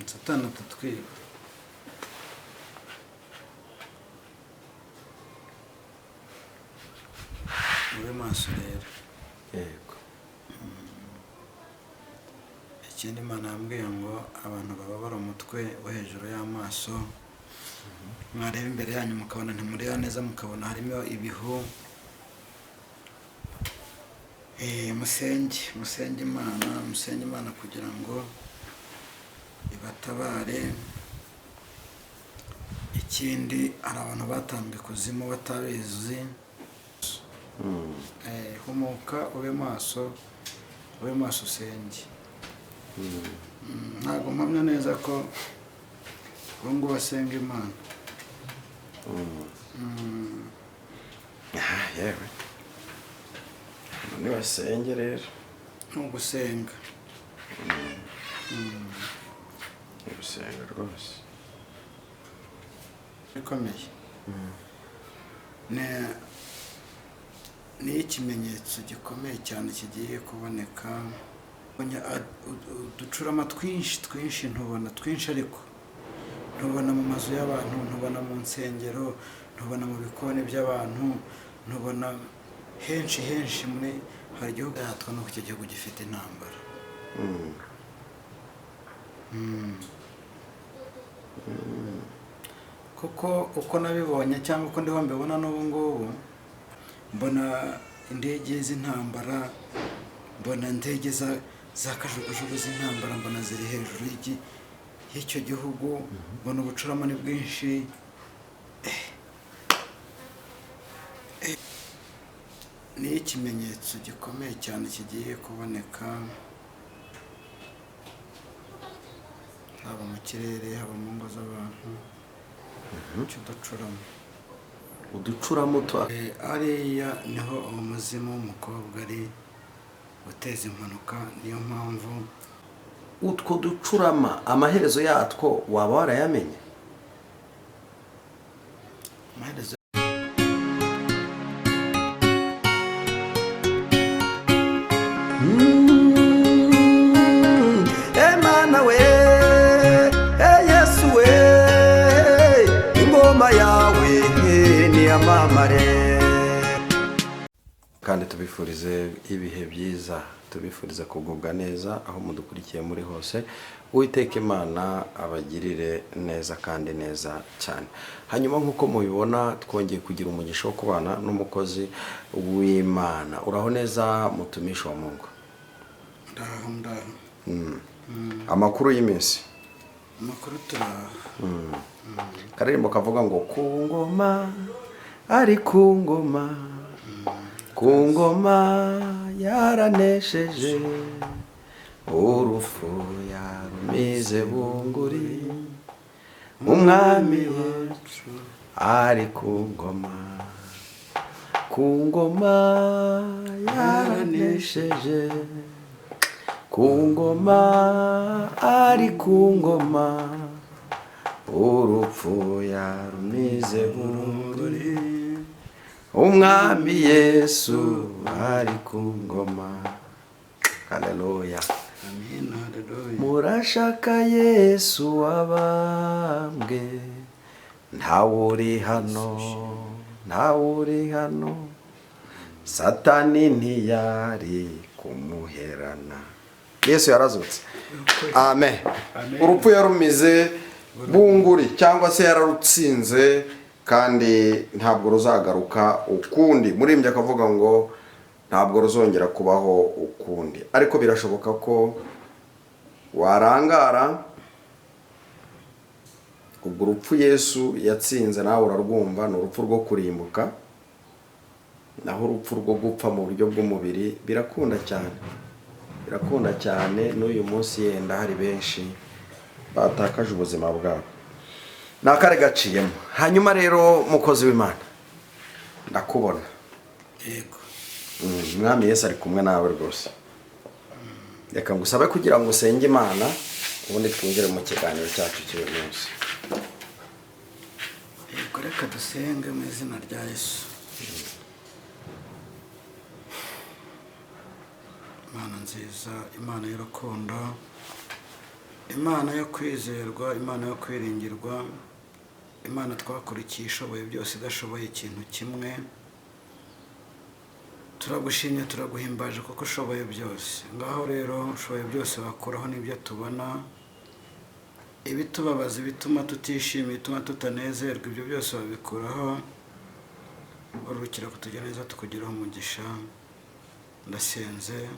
Satani atatwiba. Mube maso rero. Yego. Ikindi Imana yambwiye ngo abantu bababara umutwe wo hejuru y'amaso, mwareba imbere yanyu mukabona ntimureba neza, mukabona harimo ibihu, musenge Imana kugira ngo ibatabare. Ikindi hari abantu batambwe ikuzimu batabizi. Humuka ube maso usenge. Ntabwo mpamya neza ko ubu ngubu basenga Imana. Yewe nibasenge rero. Ntugusenga. Gusenga rwose bikomeye. Ni ikimenyetso gikomeye cyane kigiye kuboneka. Uducurama twinshi ntubona twinshi, ariko ntubona mu mazu y'abantu, ntubona mu nsengero, ntubona mu bikoni by'abantu, ntubona henshi muri hari igihugu hatwa nuko icyo gihugu gifite intambara. Kuko uko nabibonye cyangwa uko ndiho mbibona n'ubu ngubu, mbona indege z'intambara, mbona indege za kajugujugu z'intambara, mbona ziri hejuru y'icyo gihugu, mbona ubucurama ni bwinshi. Ni ikimenyetso gikomeye cyane kigiye kuboneka, haba mu kirere, haba mu ngo z'abantu. Uducuramo ariya niho umuzimu w'umukobwa ari guteza impanuka. Niyo mpamvu utwo ducurama amaherezo yatwo waba warayamenye? amaherezo Emana we, Yesu we, ingoma yawe niyamamare. Kandi tubifurize ibihe byiza, tubifurize kugubwa neza aho mudukurikiye muri hose. Uwiteka Imana abagirire neza kandi neza cyane. Hanyuma nk'uko mubibona twongeye kugira umugisha wo kubana n'umukozi w'Imana. Uraho neza mutumishi wa Mungu? ndaho. Amakuru y'iminsi? Amakuru turaho. Karirimbo kavuga ngo ku ngoma ari ku ngoma, ku ngoma yaranesheje, urupfu yarumize bunguri, umwami wacu ari ku ngoma, ku ngoma yaranesheje, ku ngoma ari ku ngoma, urupfu yarumize bunguri, umwami Yesu ari ku ngoma. Haleluya. Amen. Haleluya. Murashaka Yesu wabambwe, ntawuri hano, Satani ntiyari kumuherana. Yesu yarazutse. Amen. Urupfu yarumize bunguri cyangwa se yararutsinze, kandi ntabwo ruzagaruka ukundi. Murimbye akavuga ngo ntabwo ruzongera kubaho ukundi. Ariko birashoboka ko warangara ubwo urupfu Yesu yatsinze nawe urarwumva. Ni urupfu rwo kurimbuka, naho urupfu rwo gupfa mu buryo bw'umubiri birakunda cyane. N'uyu munsi yenda hari benshi batakaje ubuzima bwabo. Nakare gaciyemo. Hanyuma rero mukozi w'Imana, ndakubona. Yego. Mwami Yesu ari kumwe nawe rwose. Reka ngusabe kugira ngo usenge Imana, ubundi twinjire mu kiganiro cyacu cy'uyu munsi. Yego, reka dusenge mu izina rya Yesu. Imana nziza, Imana y'urukundo, Imana yo kwizerwa, Imana yo kwiringirwa, Imana twakurikiye ishoboye byose idashoboye ikintu kimwe. Turagushimye, turaguhimbaje kuko ushoboye byose. Ngaho rero ushoboye byose wakuraho n'ibyo tubona, ibitubabaza, ibituma tutishimira, ibituma tutanezerwa, ibyo byose wabikuraho. Urukira kutugira neza, tukugiraho umugisha. Ndasenze,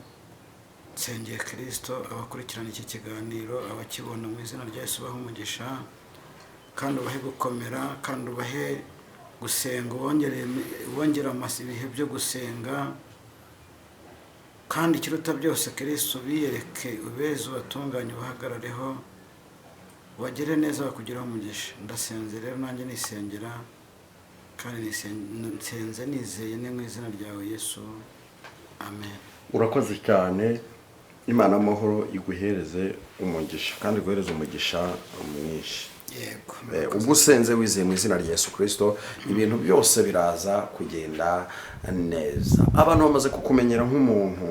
nsengeye Kristo, abakurikirana iki kiganiro, abakibona, mu izina rya Yesu ubahe umugisha, kandi ubahe gukomera, kandi ubahe gusenga, wongera ibihe byo gusenga, kandi ikiruta byose Kristo biyereke, ubeze, ubatunganye, ubahagarareho, bagire neza, bakugiraho umugisha. Ndasenze rero nanjye nisengera, kandi nsenze nizeye ni mu izina ryawe Yesu, amen. Urakoze cyane. Imana amahoro iguhereze umugisha, kandi iguhereze umugisha mwinshi. Yego. Ubwo usenze wizeye mu izina rya Yesu Kristo, ibintu byose biraza kugenda neza. Abantu bamaze kukumenyera nk'umuntu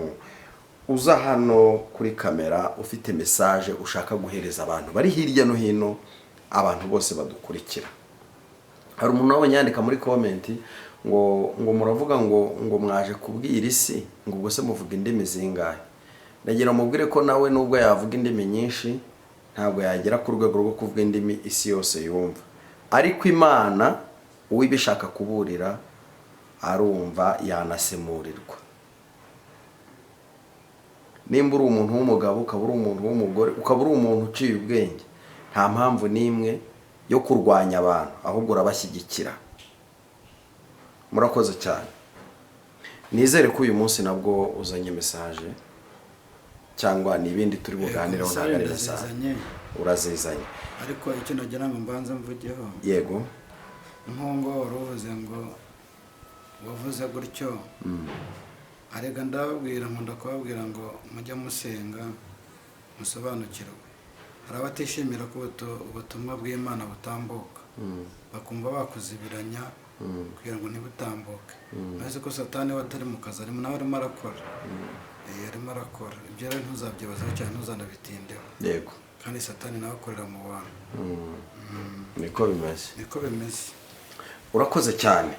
uza hano kuri kamera ufite message ushaka guhereza abantu bari hirya no hino, abantu bose badukurikira. Hari umuntu wabanyandika muri comment ngo muravuga ngo mwaje kubwira isi, ngo ubwo se muvuga indimi zingahe? Nagira mubwire ko nawe nubwo yavuga indimi nyinshi ntabwo yagera ku rwego rwo kuvuga indimi isi yose yumva, ariko Imana uwibishaka kuburira arumva yanasemurirwa. Nimba uri umuntu w'umugabo, ukaba uri umuntu w'umugore, ukaba uri umuntu uciye ubwenge, nta mpamvu n'imwe yo kurwanya abantu, ahubwo urabashyigikira. Murakoze cyane. Nizere ko uyu munsi nabwo uzanye message cyangwa n'ibindi turi buganireho ntagari message urazizanye. Ariko icyo nagira ngo mbanza mvugeho, Yego. nkongo waruvuze ngo wavuze gutyo, arega ndababwira, nkunda kubabwira ngo mujye musenga musobanukirwe. Hari abatishimira ko ubutumwa bw'Imana butambuka, bakumva bakuzibiranya kugira ngo ntibutambuke. Maze ko Satani we atari mu kazi, arimo nawe arimo arakora, arimo arakora. Ibyo rero ntuzabyibazaho cyane, ntuzanabitindeho. Yego. Kandi Satani nawe akorera mu bantu. Niko bimeze. Urakoze cyane.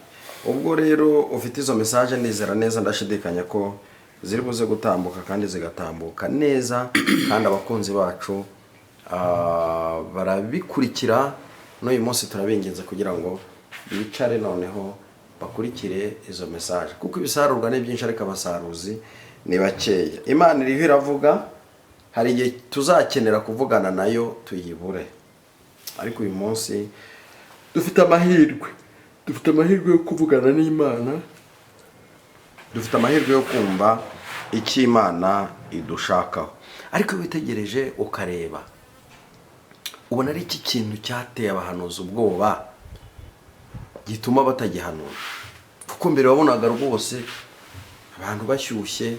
Ubwo rero ufite izo message, nizera neza, ndashidikanya ko ziri buze gutambuka kandi zigatambuka neza, kandi abakunzi bacu barabikurikira. N'uyu munsi turabinginze kugira ngo bicare noneho bakurikire izo message, kuko ibisarurwa ni byinshi ariko abasaruzi ni bakeya. Imana iriho iravuga, hari igihe tuzakenera kuvugana nayo tuyibure, ariko uyu munsi dufite amahirwe yo kuvugana n'Imana, dufite amahirwe yo kumva icyo Imana idushakaho. Ariko witegereje ukareba, ubona ari iki kintu cyateye abahanuzi ubwoba gituma batagihanura. Kuko mbere wabonaga rwose abantu bashyushye,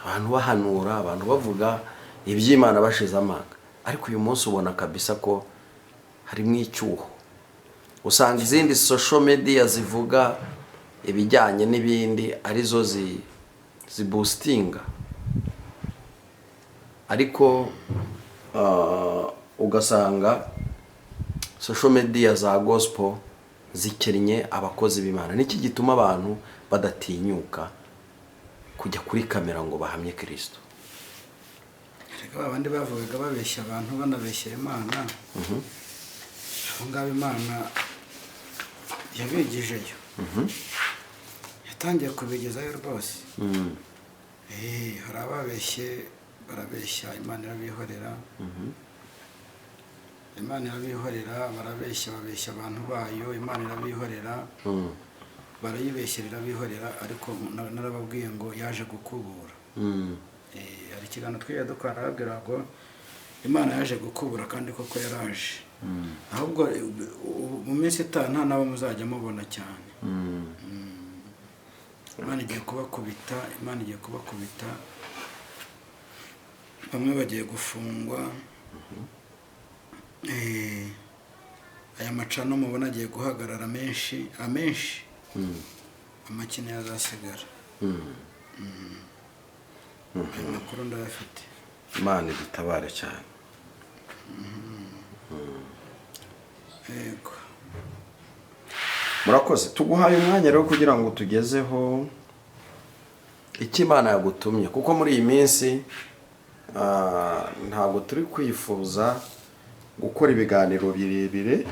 abantu bahanura, abantu bavuga iby'Imana bashize amanga, ariko uyu munsi ubona kabisa ko harimo icyuho. Usanga izindi social media zivuga ibijyanye n'ibindi arizo ziboostinga, ariko ugasanga social media za gospel zikennye abakozi b'Imana. Niki gituma abantu badatinyuka kujya kuri kamera ngo bahamye Kristo? Reka abandi bavugaga babeshya abantu, banabeshya Imana. Ngabo Imana yabigijeyo, yatangiye kubigezayo rwose. Hari ababeshye, barabeshya, Imana irabihorera. Imana irabihorera, barabeshya, babeshya abantu bayo, Imana irabihorera. Barayibeshyera, irabihorera, ariko narababwiye ngo yaje gukubura. Hari ikiganiro twiye dukora, arabwira ngo Imana yaje gukubura, kandi koko yaraje. Ahubwo mu minsi itanu nabo muzajya mubona cyane. Imana igiye kubakubita, Imana igiye kubakubita. Bamwe bagiye gufungwa. Aya macano mubona agiye guhagarara amenshi, amakine yazasigara. ayo makuru ndayafite. Imana idutabare cyane. Yego. Murakoze, tuguhaye umwanya rero kugira ngo tugezeho icyo Imana yagutumye, kuko muri iyi minsi ntabwo turi kwifuza gukora ibiganiro birebire.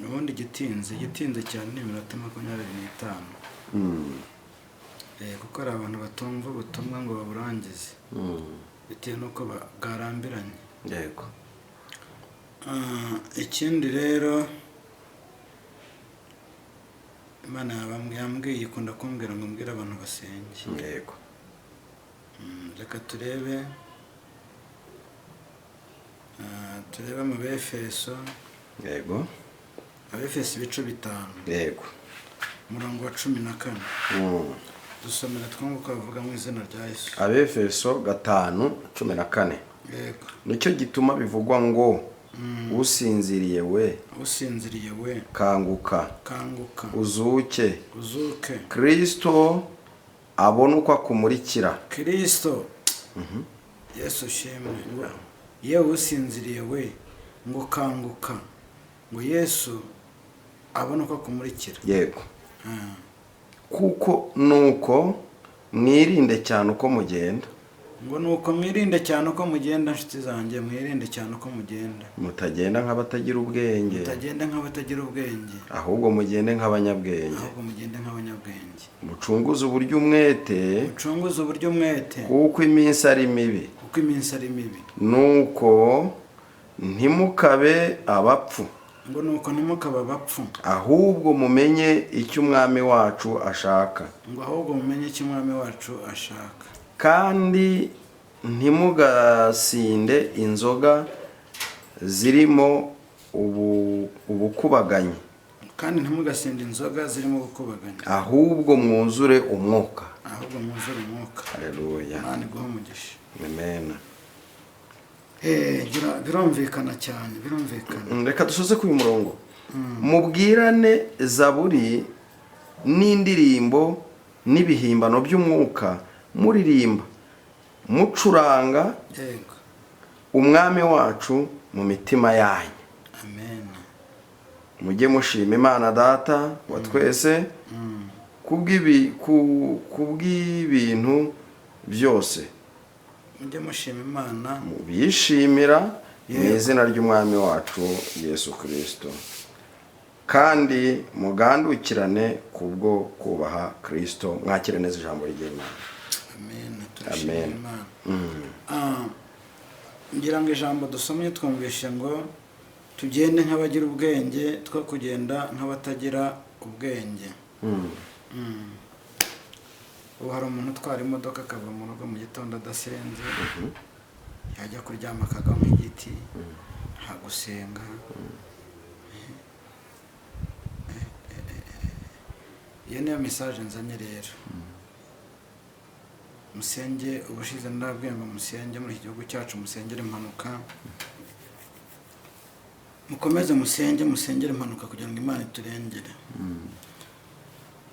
Ubundi gitinze cyane ni iminota 25. Kuko hari abantu batumva ubutumwa ngo baburangize bitewe n'uko bwarambiranye. Yego. Ikindi rero Imana yambwiye ikunda kumbwira ngo mbwire abantu basenge. Yego. Reka turebe mu Befeso. Yego. Abefeso ibice 5. Yego. Umurongo wa 14. Dusomera twunguka bavuga mu izina rya Yesu. Abefeso 5:14. Yego. Nicyo gituma bivugwa ngo usinziriye we kanguka uzuke Kristo abone uko akumurikira. Kristo Yesu shimwe ngo yewe usinziriye we ngo kanguka ngo Yesu abone uko akumurikira. Yego. Kuko nuko mwirinde cyane uko mugenda. Ngo nuko mwirinde cyane uko mugenda, nshuti zanjye, mwirinde cyane uko mugenda. Mutagenda nk'abatagira ubwenge. Ahubwo mugende nk'abanyabwenge. Mucunguze uburyo umwete. Kuko iminsi ari mibi. Nuko ntimukabe abapfu. Ngo nuko ntimukabe abapfu. Ahubwo mumenye icyo umwami wacu ashaka. Kandi ntimugasinde inzoga zirimo ubukubaganyi. Ahubwo mwuzure umwuka. Haleluya. Amen. Birumvikana cyane. Reka dusoze ku murongo. Mubwirane zaburi n'indirimbo n'ibihimbano by'umwuka, muririmba mucuranga umwami wacu mu mitima yanyu. Amen. Mujye mushima Imana Data wa twese kubw'ibintu byose. Mujye mushima Imana bishimira mu izina ry'umwami wacu Yesu Kristo, kandi mugandukirane kubwo kubaha Kristo. Mwakire neza ijambo ry'Imana. Amen. Ngira ngo ijambo dusomye twumvishe ngo tugende nk'abagira ubwenge, two kugenda nk'abatagira ubwenge. Ubu hari umuntu utwara imodoka akava mu rugo mu gitondo adasenze, yajya kuryama akagwa nk'igiti, nta gusenga. Iyo niyo message nzanye rero. Musenge, ubushize ndabwiye ngo musenge muri iki gihugu cyacu, musengere impanuka. Mukomeze musengere impanuka kugira ngo Imana iturengere.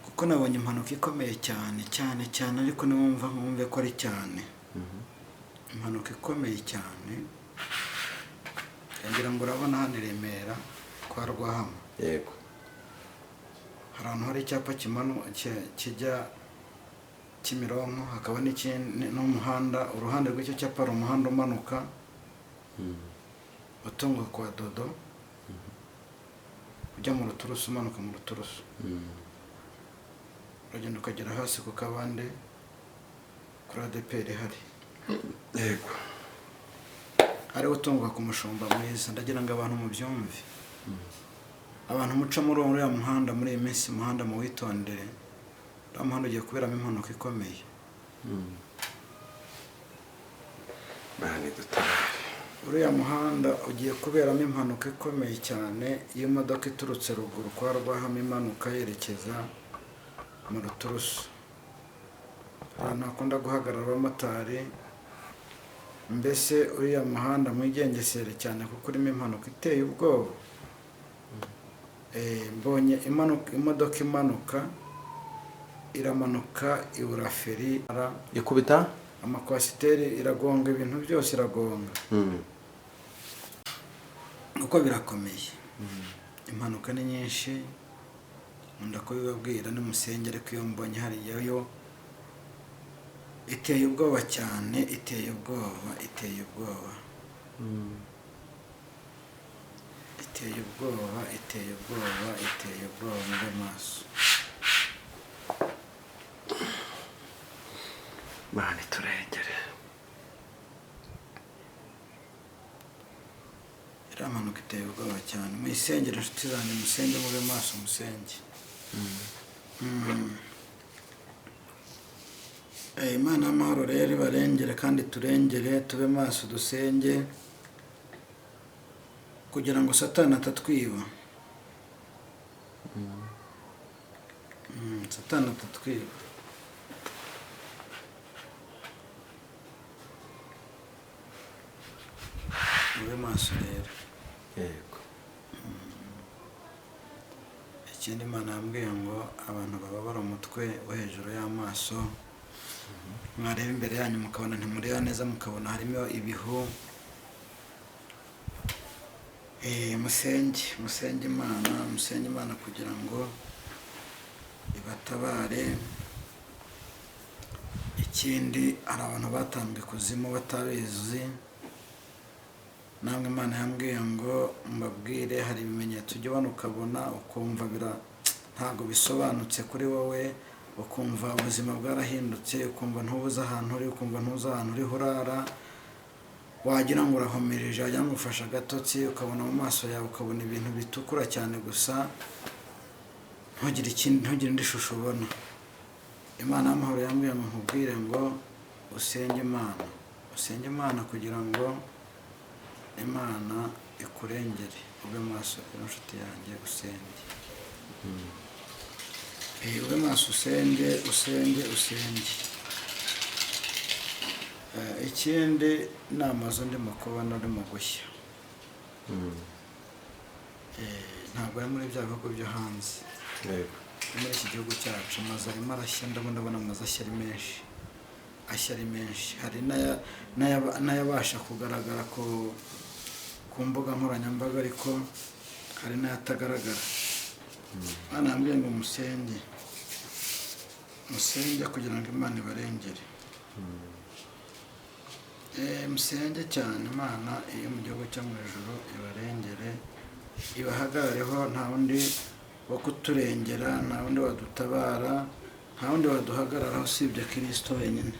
Kuko nabonye impanuka ikomeye cyane, ariko mwumve ko ari cyane. Impanuka ikomeye cyane. Ngira ngo urabona hano i Remera kwa Rwahama. Yego. Hari ahantu hari icyapa kijya Kimironko, hakaba n'umuhanda. Uruhande rw'icyo cyapa ari umuhanda umanuka utunga kwa Dodo, ujya mu Ruturusu, umanuka mu Ruturusu, uragenda ukagera hasi ku Kabande kuri ADPR hari. Yego. Ari utunga ku Mushumba mwiza. Ndagira ngo abantu mubyumve. Abantu muca muri uriya muhanda muri iyi minsi, umuhanda mu witondere. Uriya muhanda ugiye kuberamo impanuka ikomeye. Uriya muhanda ugiye kuberamo impanuka ikomeye cyane. Iyo modoka iturutse ruguru kwa Rwahama imanuka yerekeza mu Ruturusu, ahantu hakunda guhagarara abamotari. Mbese uriya muhanda mwigengesere cyane kuko urimo impanuka iteye ubwoba. Mbonye imodoka imanuka iramanuka ibura feri, ikubita amakwasiteri iragonga, ibintu byose iragonga. Uko birakomeye, impanuka ni nyinshi, nkunda kubibabwira nimusengere ko iyo mbonye hariya yo iteye ubwoba cyane, iteye ubwoba, iteye ubwoba, iteye ubwoba, iteye ubwoba, iteye ubwoba muri maso. Mana turengere. Iramanuka iteye ubwoba cyane, muyisengere inshuti zanjye, musenge mube maso, musenge. Imana y'amahoro rero ibarengere kandi turengere, tube maso dusenge kugira ngo Satani atatwiba. Satani atatwiba. Mube maso rero. Yego. Ikindi Imana yambwiye ngo abantu bababara umutwe wo hejuru y'amaso, mwareba imbere yanyu mukabona ntimureba neza, mukabona harimo ibihu, musenge Imana kugira ngo ibatabare. Ikindi hari abantu batambwe ikuzimu batabizi, namwe Imana yambwiye ngo mbabwire, hari ibimenyetso ujya ubona ukabona ukumva ntabwo bisobanutse kuri wowe, ukumva ubuzima bwarahindutse, ukumva ntubuze ahantu uri, ukumva ntuzi ahantu uriho urara, wagira ngo urahomereje, wagira ngo ufashe agatotsi, ukabona mu maso yawe ukabona ibintu bitukura cyane gusa, ntugire indi shusho ubona. Imana y'amahoro yambwiye ngo nkubwire ngo usenge Imana kugira ngo Imana ikurengere, ube maso inshuti yanjye, usenge. Ube maso, usenge. Ikindi ni amazu ndimo kubona arimo gushya. Ntabwo ari muri bya bihugu byo hanze, muri iki gihugu cyacu amazu arimo arashya, ndabona amazu ashya ari menshi, hari n'ayabasha kugaragara ku mbuga nkoranyambaga, ariko hari n'ayatagaragara. Imana yambwiye ngo musenge kugira ngo Imana ibarengere. Musenge cyane Imana iyo mu gihugu cyo mu ijuru ibarengere, ibahagarareho, nta wundi wo kuturengera, nta wundi wadutabara, nta wundi waduhagararaho usibye Kristo wenyine.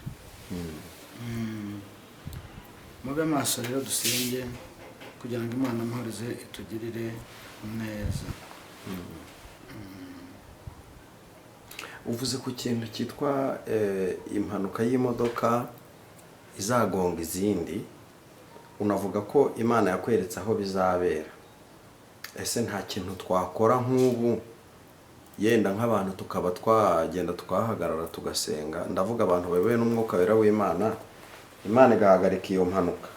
Mube maso rero dusenge kugira ngo Imana amahorize itugirire neza. Uvuze ku kintu cyitwa impanuka y'imodoka izagonga izindi, unavuga ko Imana yakweretse aho bizabera. Ese nta kintu twakora nk'ubu, yenda nk'abantu tukaba twagenda tukahagarara tugasenga, ndavuga abantu bayobowe n'umwuka wera w'Imana, Imana igahagarika iyo mpanuka?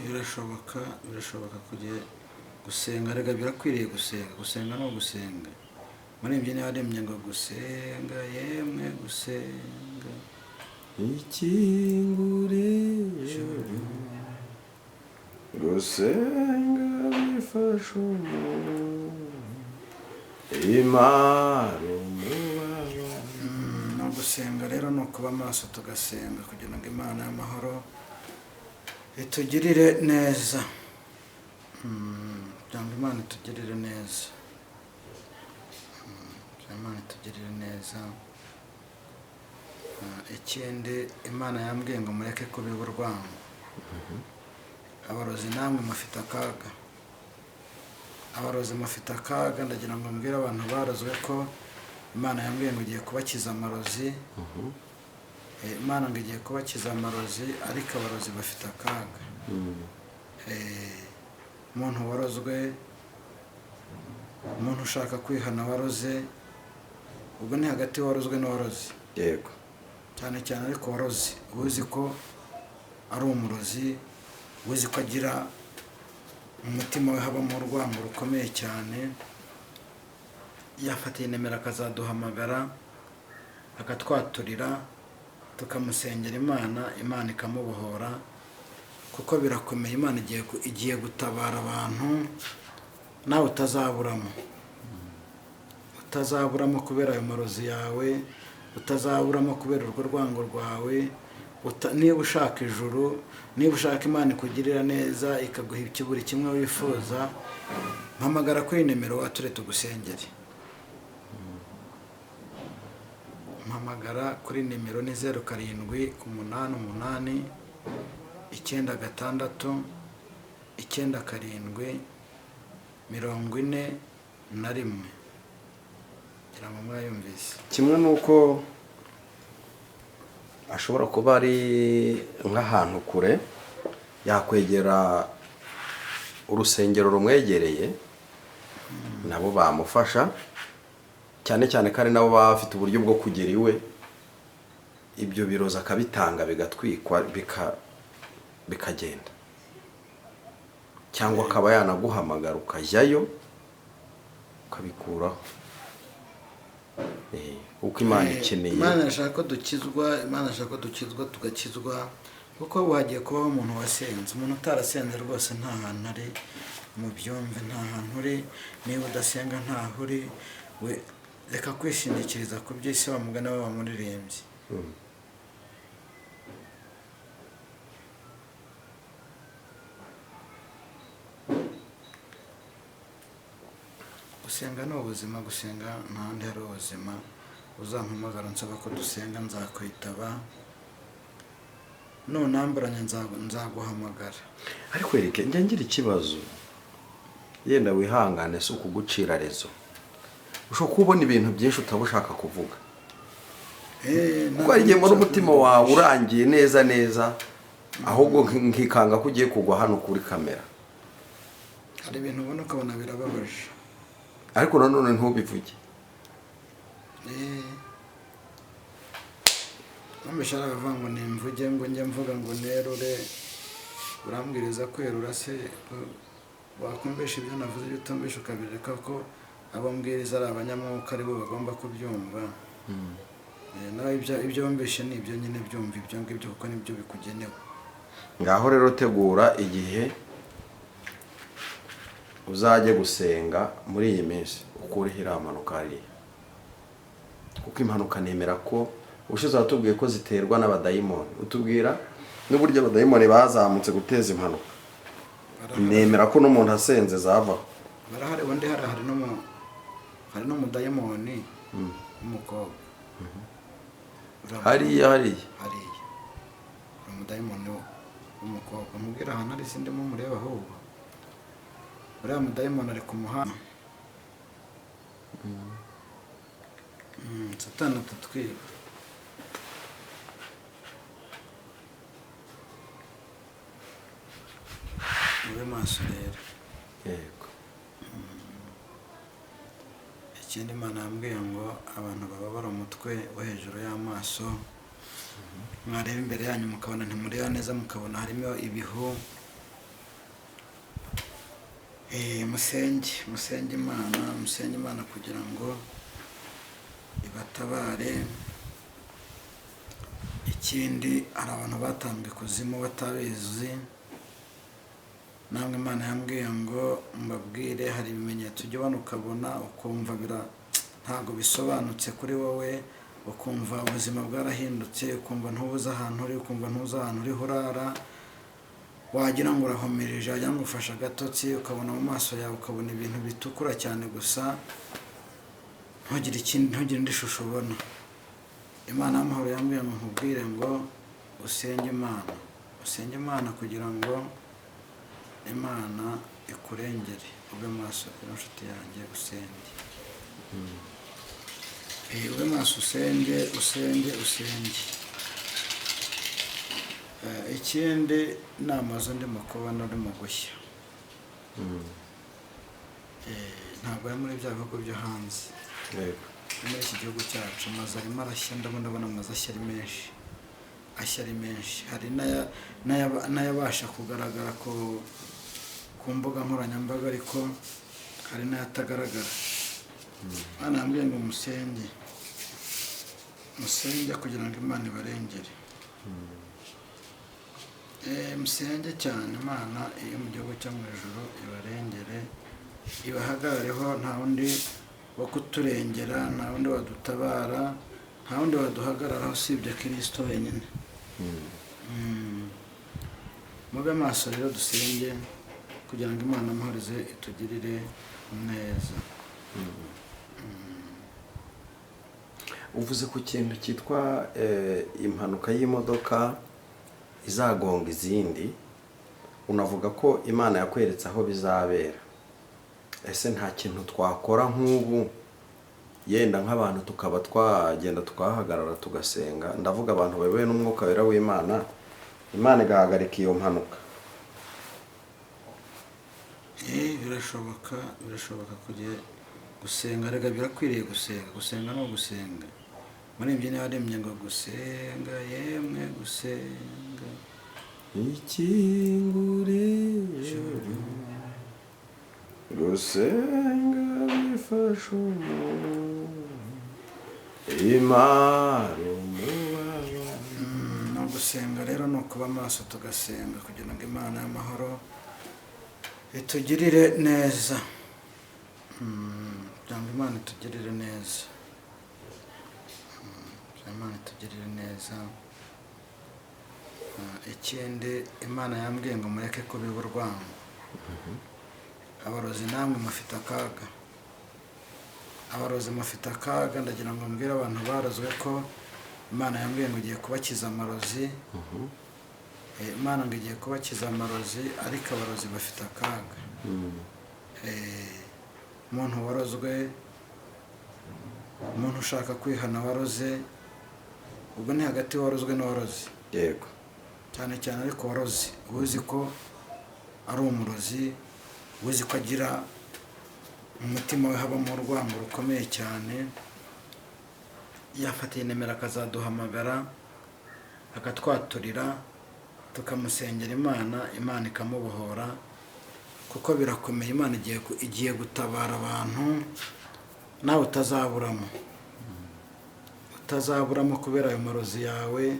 Birashoboka kujya gusenga, rega birakwiriye gusenga no gusenga. Muri ibyo niba aremye ngo gusenga, yemwe gusenga ikingurije, gusenga bifasha Imana umubabaro. No gusenga rero ni ukuba maso tugasenga kugira ngo Imana y'amahoro itugirire neza, kugira ngo Imana itugirire neza, Imana itugirire neza. Ikindi Imana yambwiye ngo mureke kubiba urwango. Abarozi namwe mufite akaga, abarozi mufite akaga. Ndagira ngo mbwire abantu barozwe ko Imana yambwiye ngo igiye kubakiza amarozi. Imana ngo igiye kubakiza amarozi, ariko abarozi bafite akaga. Umuntu warozwe, umuntu ushaka kwihana waroze, ubwo ni hagati warozwe n'uwarozi. Yego. Cyane cyane ariko warozi, uzi ko ari umurozi, uzi ko agira mu mutima we habamo urwango rukomeye cyane, yafatiye nimero akazaduhamagara akatwaturira tukamusengera Imana ikamubohora, kuko birakomeye. Imana igiye gutabara abantu nawe utazaburamo kubera ayo marozi yawe, utazaburamo kubera urwo rwango rwawe. Niba ushaka ijuru, niba ushaka Imana ikugirira neza ikaguha buri kimwe wifuza, mpamagara kuri nimero wature tugusengere. Mpamagara kuri nimero ni 0788 96 97 41. Ngira ngo mwayumvise. Kimwe nuko ashobora kuba ari nk'ahantu kure, yakwegera urusengero rumwegereye, nabo bamufasha, cyane cyane kandi nabo baba bafite uburyo bwo kugera iwe, ibyo biroza akabitanga bigatwikwa bikagenda, cyangwa akaba yanaguhamagara ukajyayo ukabikuraho. Uko Imana ikeneye, Imana ishaka ko dukizwa tugakizwa, kuko wagiye kubaho umuntu wasenze. Umuntu utarasenze rwose nta hantu ari, mu byumve nta hantu uri. Niba udasenga ntaho uri, reka kwishingikiriza ku by'isi, wa mugani w'abamuririmbyi. Gusenga ni ubuzima, gusenga nta handi hari ubuzima. Uzampamagara nsaba ko dusenga nzakwitaba, nunamburanya nzaguhamagara. ariko Eric, njya ngira ikibazo, yenda wihangane, si ukugucira rezo, ushobora kubona ibintu byinshi utabushaka kuvuga, kuko hari igihe mbona umutima wawe urangiye neza, ahubwo nkikanga ko ugiye kugwa hano kuri kamera. Hari ibintu ubona ukabona birababaje, ariko nanone ntubivuge. Nameshara bavuga ngo nimvuge, ngo njye mvuga ngo nerure, urambwiriza kwerura se? Wakumvisha ibyo navuze, ibyo utumvisha ukabireka, ko abambwiriza ari abanyamwuka, ari bo bagomba kubyumva. Nawe ibyo wumvishe ni ibyo nyine, byumva ibyo ngibyo kuko nibyo bikugenewe. Ngaho rero tegura igihe uzajye gusenga muri iyi minsi, ukureho iriya mpanuka hariya, kuko impanuka nemera ko ushize watubwiye ko ziterwa n'abadayimoni, utubwira n'uburyo abadayimoni bazamutse guteza impanuka. Nemera ko n'umuntu asenze zavaho. Barahari, ubundi hari n'umudayimoni w'umukobwa. Hariya umudayimoni w'umukobwa, mubwira ahantu ari, sindimo mureba ahubwo. Uriya mudayimoni ari ku muhanda. Satani atatwiba. Mube maso rero. Yego. Ikindi Imana yambwiye ngo abantu bababara umutwe wo hejuru y'amaso, mwareba imbere yanyu mukabona ntimureba neza, mukabona harimo ibihu. Musenge Imana kugira ngo ibatabare. Ikindi, hari abantu batambwe ikuzimu batabizi, namwe Imana yambwiye ngo mbabwire, hari ibimenyetso ujya ubona ukabona ukumva ntabwo bisobanutse kuri wowe, ukumva ubuzima bwarahindutse, ukumva ntubuze ahantu uri, ukumva ntuzi ahantu uriho urara, wagira ngo urahomereje, wagira ngo ufashe agatotsi, ukabona mu maso yawe ukabona ibintu bitukura cyane gusa, ntugire indi shusho ubona. Imana y'amahoro yambwiye ngo nkubwire ngo usenge Imana kugira ngo Imana ikurengere. Ube maso rero nshuti yanjye, usenge. Ube maso, usenge. Ikindi ni amazu ndimo kubona urimo gushya. Ntabwo ari muri bya bihugu byo hanze. Muri iki gihugu cyacu amazu arimo arashya, ndabona amazu ashya ari menshi. Hari n'ayabasha kugaragara ku mbuga nkoranyambaga, ariko hari n'ayatagaragara. Imana yambwiye ngo musenge kugira ngo Imana ibarengere. Musenge cyane Imana iyo mu gihugu cyo mu ijuru ibarengere, ibahagarareho, nta wundi wo kuturengera, nta wundi wadutabara, nta wundi waduhagararaho usibye Kristo wenyine. Mube maso rero dusenge kugira ngo Imana amahorize itugirire neza. uvuze ku kintu cyitwa impanuka y'imodoka izagonga izindi, unavuga ko Imana yakweretse aho bizabera. Ese nta kintu twakora nk'ubu yenda nk'abantu tukaba twagenda tukahagarara tugasenga, ndavuga abantu bayobowe n'umwuka wera w'Imana, Imana igahagarika iyo mpanuka? Birashoboka kujya gusenga, rega birakwiriye gusenga no gusenga. Muri ibyo niba arembye ngo gusenga, yemwe gusenga ikingure ijuru, gusenga bifasha umuntu imara umubabaro. No gusenga rero ni ukuba amaso tugasenga kugira ngo Imana y'amahoro itugirire neza. Kugira ngo Imana itugirire neza, Imana itugirire neza. Ikindi Imana yambwiye ngo mureke kubiba urwango. Abarozi namwe mufite akaga, abarozi mufite akaga. Ndagira ngo mbwire abantu barozwe ko Imana yambwiye ngo igiye kubakiza amarozi. Imana ngo igiye kubakiza amarozi, ariko abarozi bafite akaga. Umuntu warozwe, umuntu ushaka kwihana waroze, ubwo ni hagati warozwe n'uwarozi. Yego. Cyane cyane ariko warozi uzi ko ari umurozi, uzi ko agira mu mutima we habamo urwango rukomeye cyane. Yafatiye nimero akazaduhamagara akatwaturira tukamusengera Imana ikamubohora, kuko birakomeye. Imana igiye gutabara abantu, nawe utazaburamo kubera ayo marozi yawe,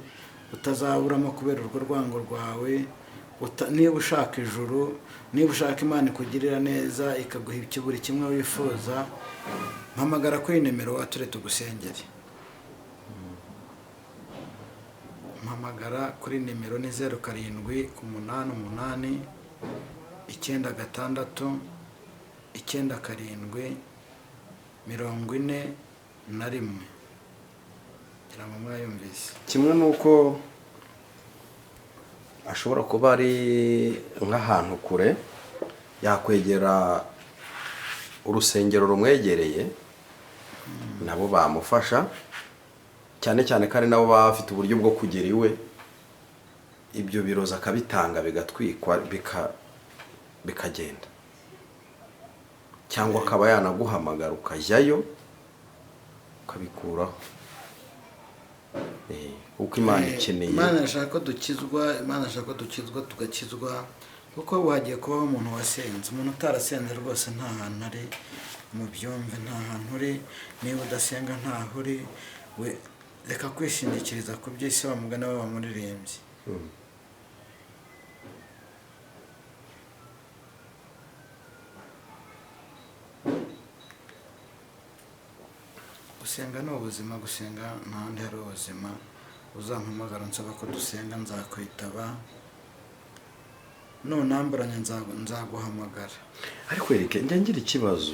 utazaburamo kubera urwo rwango rwawe. Niba ushaka ijuru, niba ushaka Imana ikugirira neza ikaguha buri kimwe wifuza, mpamagara kuri nimero wature tugusengere. Mpamagara kuri nimero ni 0788 96 97 41. Ngira ngo mwayumvise. Kimwe nuko ashobora kuba ari nk'ahantu kure, yakwegera urusengero rumwegereye, nabo bamufasha, cyane cyane kandi nabo baba bafite uburyo bwo kugera iwe, ibyo biroza akabitanga bigatwikwa bikagenda, cyangwa akaba yanaguhamagara ukajyayo ukabikuraho. Kuko Imana ikeneye, Imana yashaka ko dukizwa, Imana yashaka ko dukizwa tugakizwa, kuko wagiye kubaho umuntu wasenze. Umuntu utarasenze rwose nta hantu ari, mu byumve nta hantu uri. Niba udasenga ntaho uri, we reka kwishingikiriza ku by'isi, wa mugani w'abamuririmbyi. Gusenga ni ubuzima, gusenga nta handi hari ubuzima. Uzampamagara nsaba ko dusenga nzakwitaba, nunamburanye nzaguhamagara. ariko Eric, njya ngira ikibazo,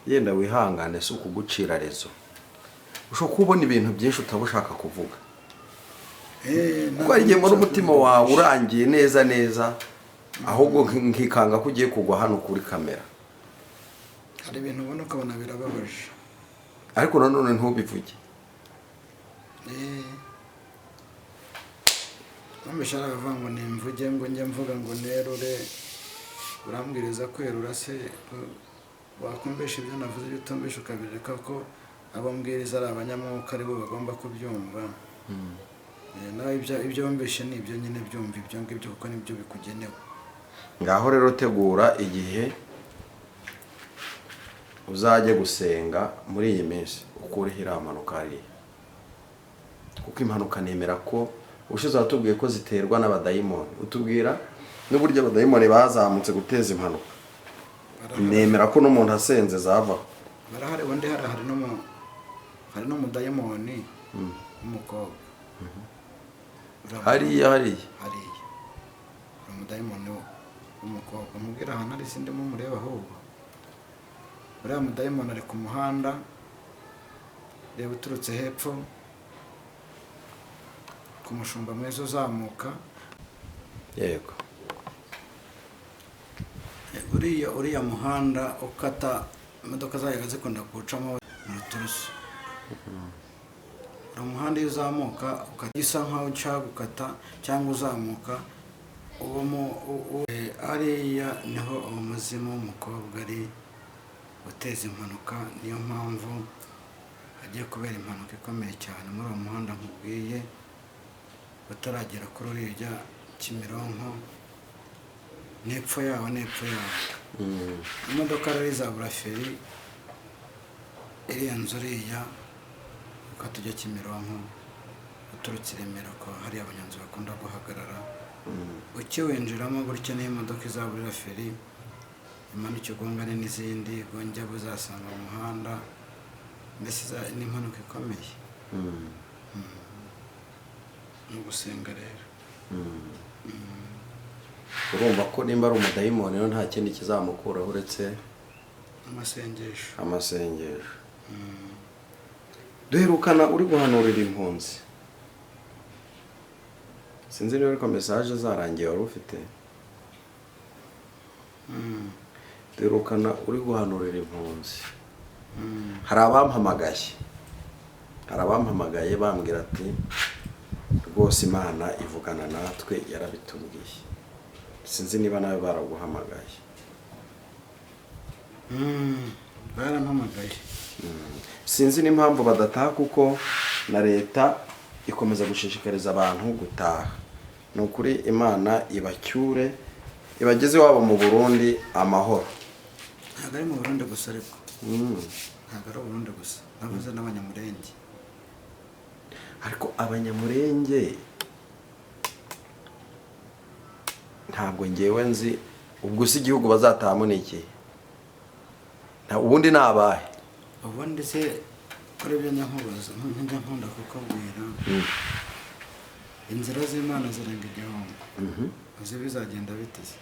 yenda wihangane, si ukugucira rezo, ushobora kubona ibintu byinshi utaba ushaka kuvuga, kuko hari igihe mbona umutima wawe urangiye neza, ahubwo nkikanga ko ugiye kugwa hano kuri kamera. Hari ibintu ubona ukabona birababaje, ariko nanone ntubivuge. Bambesha aravuga ngo nimvuge, ngo njye mvuga ngo nerure, urambwiriza kwerura se? Wakumbesha ibyo navuze, ibyo utumvisha ukabireka, ko abo mbwiriza ari abanyamwuka, ari bo bagomba kubyumva. Nawe ibyo wumvishe ni ibyo nyine, byumva ibyo ngibyo kuko nibyo bikugenewe. Ngaho rero tegura igihe uzajye gusenga muri iyi minsi ukureho iriya mpanuka hariya, kuko impanuka nemera ko ushize watubwiye ko ziterwa n'abadayimoni, utubwira n'uburyo abadayimoni bazamutse guteza impanuka. Nemera ko n'umuntu asenze zavaho. barahari, ubundi hari n'umudayimoni w'umukobwa hariya hari umudayimoni w'umukobwa, mubwira ahantu ari sindimo mureba ahubwo. uriya mudayimoni ari ku muhanda, reba uturutse hepfo ku mushumba mwiza uzamuka. Yego. uriya muhanda ukata imodoka zajyaga zikunda kuwucamo mu ruturusu. uriya muhanda iyo uzamuka ukagisa nkaho ushaka gukata cyangwa uzamuka, ariya niho umuzimu w'umukobwa ari uteza impanuka. niyo mpamvu hagiye kubera impanuka ikomeye cyane muri uwo muhanda nkubwiye, utaragera kuri uriya Kimironko, n'epfo yaho imodoka rero izabura feri, iriya nzu uriya ukatujya Kimironko uturutse i Remera, ko hari abanyonzi bakunda guhagarara. ukiwinjiramo gutya niyo imodoka izaburira feri, imanuka igongane n'izindi gonjya buzasanga mu muhanda, mbese ni impanuka ikomeye. ni ugusenga rero. Urumva ko nimba ari umudayimoni rero nta kindi kizamukuraho uretse amasengesho. Duherukana uri guhanurira impunzi, sinzi niba ariko mesaje zarangiye wari ufite. Duherukana uri guhanurira impunzi, hari abampamagaye bambwira ati rwose Imana ivugana natwe yarabitubwiye. Sinzi niba nawe baraguhamagaye. Barampamagaye. Sinzi n'impamvu badataha, kuko na leta ikomeza gushishikariza abantu gutaha. Ni ukuri Imana ibacyure, ibageze iwabo mu Burundi amahoro. Ntabwo ari mu Burundi gusa ariko. Ntabwo ari Burundi gusa, navuze n'abanyamurenge. Ariko abanyamurenge ntabwo ngewe nzi ubwo si igihugu bazatahamo n'iki. Ubundi ni abahe? Ubundi se kuri ibyo nyakubaza nkunda kukubwira, inzira z'Imana zirenga igihumbi. uzi bizagenda biteze.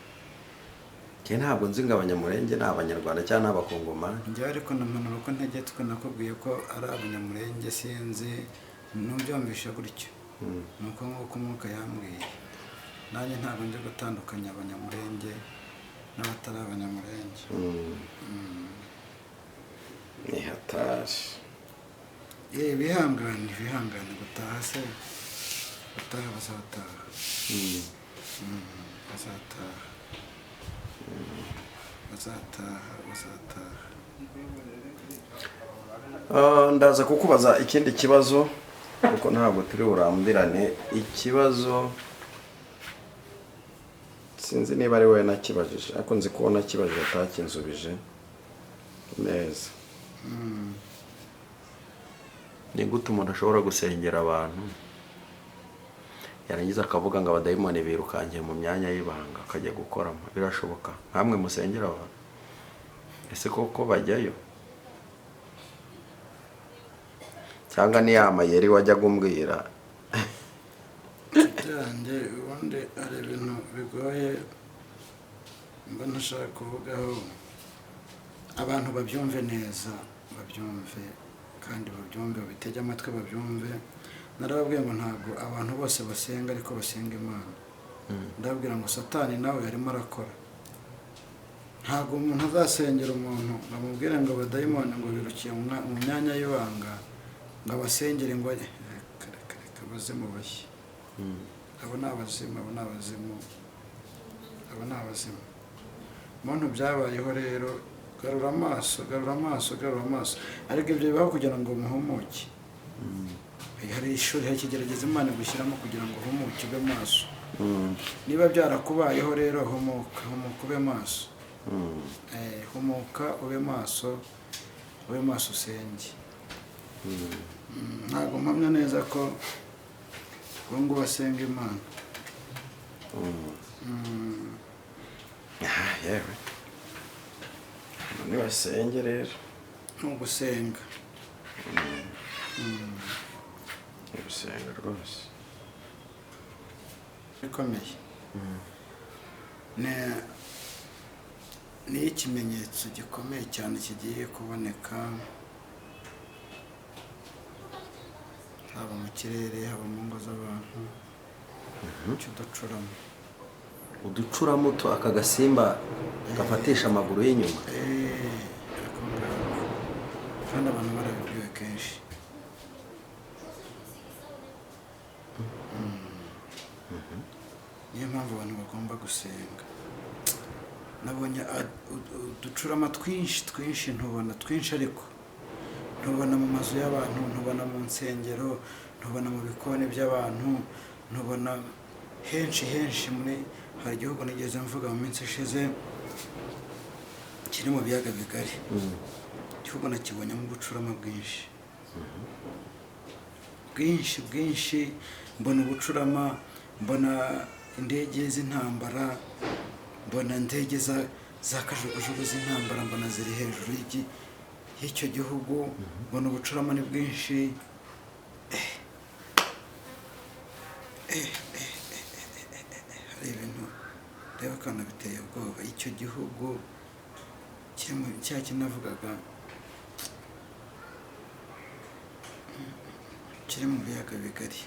Ke ntabwo nzi ngo abanyamurenge ni abanyarwanda cyangwa n'abakongomani. Njye ariko namanura ko ntegetswe nakubwiye ko ari abanyamurenge, sinzi nubyumvisha gutyo. Nuko nk'uko umwuka yambwiye, nanjye ntabwo nje gutandukanya abanyamurenge n'abatari abanyamurenge. Ni hatari. Bihangane gutaha se, gutaha bazataha. Bazataha. Ndaza kukubaza ikindi kibazo kuko ntabwo turi buramdirane. Ikibazo sinzi niba ari wowe nakibajije, ariko nzi ko nakibajije atakinsubije neza. Ni gute umuntu ashobora gusengera abantu yarangiza akavuga ngo abadayimoni birukangiye mu myanya y'ibanga akajya gukoramo? Birashoboka? Nkamwe musengera abantu, ese koko bajyayo? Cyangwa ni ya mayeri wajya gumbwira? Byanjye ubundi ari ibintu bigoye mba ntashaka kuvugaho. Abantu babyumve neza, babyumve kandi babyumve, babitege amatwi babyumve. Narababwiye ngo ntabwo abantu bose basenga ariko basenga Imana. Ndababwira ngo Satani nawe yarimo arakora. Ntabwo umuntu azasengera umuntu ngo amubwire ngo abadayimoni ngo birukiye mu myanya y'ibanga ngo abasengere ngo reka bazimu bashye. Abo ni abazimu, abo ni abazimu, abo ni abazimu. Muntu byabayeho rero, garura amaso, garura amaso, garura amaso. Ariko ibyo bibaho kugira ngo muhumuke. Hari ishuri, hari ikigerageza Imana gushyiramo kugira ngo uhumuke ube maso. Niba byarakubayeho rero humuka ube maso. humuka ube maso usenge. Ntabwo mpamya neza ko ubu ngubu basenga Imana. yewe nibasenge rero Ni ugusenga. gusenga rwose Bikomeye. Ni ikimenyetso gikomeye cyane kigiye kuboneka, haba mu kirere haba mu ngo z'abantu, cy'uducurama. uducuramo aka gasimba gafatisha amaguru y'inyuma. Kandi abantu barabibwiwe kenshi. Niyo mpamvu abantu bagomba gusenga. Nabonye uducurama twinshi ntubona twinshi, ariko ntubona mu mazu y'abantu, ntubona mu nsengero, ntubona mu bikoni by'abantu, ntubona henshi muri. Hari igihugu nigeze mvuga mu minsi ishize kiri mu biyaga bigari. Igihugu nakibonyemo ubucurama bwinshi. Mbona ubucurama, mbona indege z'intambara, mbona indege za kajugujugu z'intambara, mbona ziri hejuru y'icyo gihugu. Mbona ubucurama ni bwinshi. Hari ibintu reba kandi biteye ubwoba. Icyo gihugu cya kinavugaga kiri mu biyaga bigari.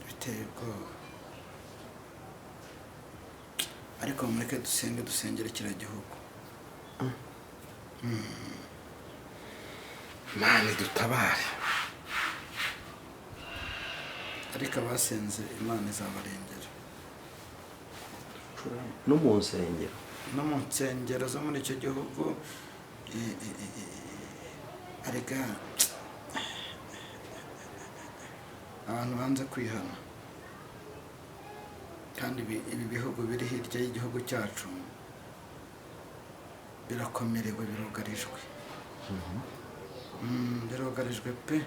Biteye ubwoba. Ariko mureke dusengere kiriya gihugu. Imana dutabare. Ariko abasenze Imana izabarengera. No mu nsengero. No mu nsengero zo muri icyo gihugu. Ariko abantu banze kwihana. Kandi ibi bihugu biri hirya y'igihugu cyacu birakomerewe, birugarijwe. Birugarijwe pe.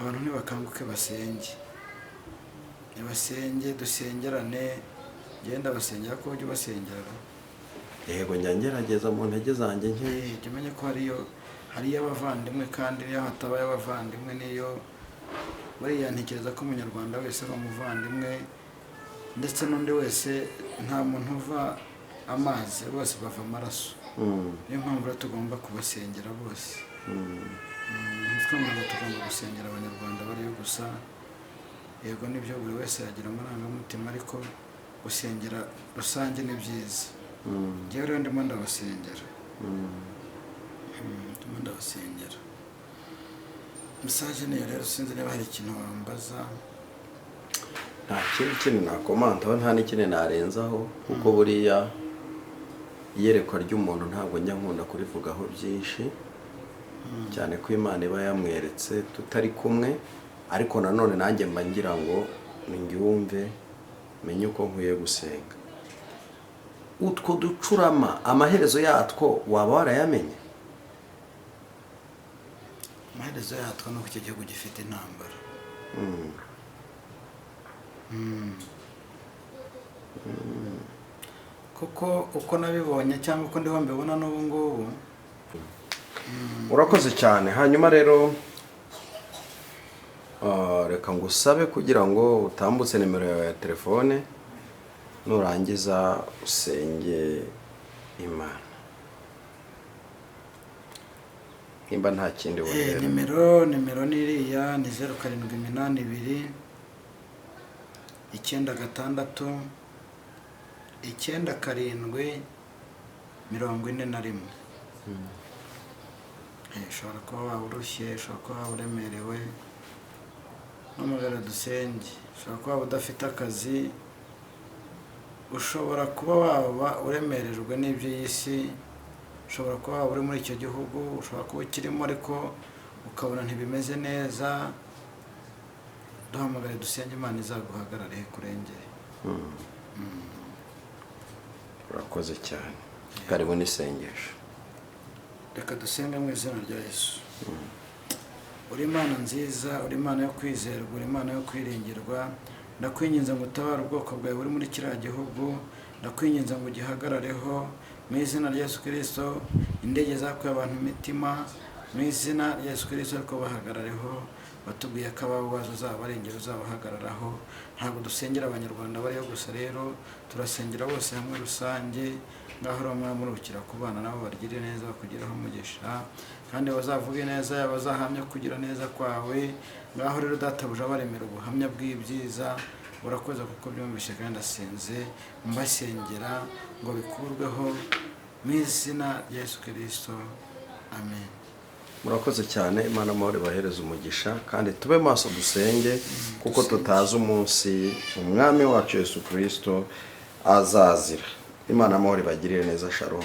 Abantu ntibakanguke basenge, dusengerane. Genda basengera ko ujye ubasengera. Yego ngerageza mu ntege zanjye nke. Jya umenya ko hariyo abavandimwe, kandi niyo hatabaye abavandimwe, niyo buriya ntekereza ko umunyarwanda wese ari umuvandimwe, ndetse n'undi wese nta muntu uva amazi, bose bava amaraso. Niyo mpamvu rero tugomba kubasengera bose. Tugomba gusengera abanyarwanda bariyo gusa. Yego nibyo, buri wese yagira amarangamutima, ariko gusengera rusange ni byiza. Njyewe rero ndimo ndabasengera. Mesaje niyo rero, sinzi niba hari ikintu wambaza. Nta kintu nakomantaho, nta n'ikindi narenzaho, kuko buriya iyerekwa ry'umuntu ntabwo njya nkunda kurivugaho byinshi, cyane ko Imana iba yamweretse tutari kumwe. Ariko nanone nanjye mba ngira ngo ningiwumve menye uko nkwiye gusenga. Utwo ducurama amaherezo yatwo waba warayamenye? Amaherezo yatwo nuko icyo gihugu gifite intambara. Kuko uko nabibonye cyangwa uko ndiho mbibona n'ubu ngubu. Urakoze cyane. Hanyuma rero reka ngusabe kugira ngo utambutse nimero yawe ya telefone, nurangiza usenge Imana. Nimba nta kindi wongera. Nimero ni iriya, ni 0782 96 97 41. Ushobora kuba waba urushye, ushobora kuba waba uremerewe, n'umugara dusenge. Ushobora kuba waba udafite akazi, ushobora kuba waba uremerejwe n'iby'isi, ushobora kuba waba uri muri icyo gihugu, ushobora kuba ukirimo ariko ukabona ntibimeze neza. duhamagare dusenge Imana izaguhagarare kurengere. urakoze cyane. Karibu n'isengesho. Reka dusenge mu izina rya Yesu. Uri Imana nziza, uri Imana yo kwizerwa, uri Imana yo kwiringirwa. Ndakwinginze ngo utabare ubwoko bwawe buri muri kiriya gihugu. Ndakwinginze ngo ugihagarareho mu izina rya Yesu Kristo. Indege zakuye abantu imitima mu izina rya Yesu Kristo, ariko bahagarareho. Batubwiye ko ababo bazo uzabarengera, uzabahagararaho. Ntabwo dusengera abanyarwanda bariyo gusa rero, turasengera bose hamwe rusange. Ngaho rero mwamurukira ku bana nabo barigire neza, bakugiraho umugisha, kandi bazavuge neza, bazahamya kugira neza kwawe. Ngaho rero databuja baremera ubuhamya bw'ibyiza. Urakoze kuko byumvishe kandi asenze mbasengera ngo bikurweho mu izina rya Yesu Kristo, amen. Murakoze cyane. Imana amahoro ibahereze umugisha, kandi tube maso dusenge, kuko tutazi umunsi umwami wacu Yesu Kristo azazira. Imana amahoro ibagirire neza. Shalom.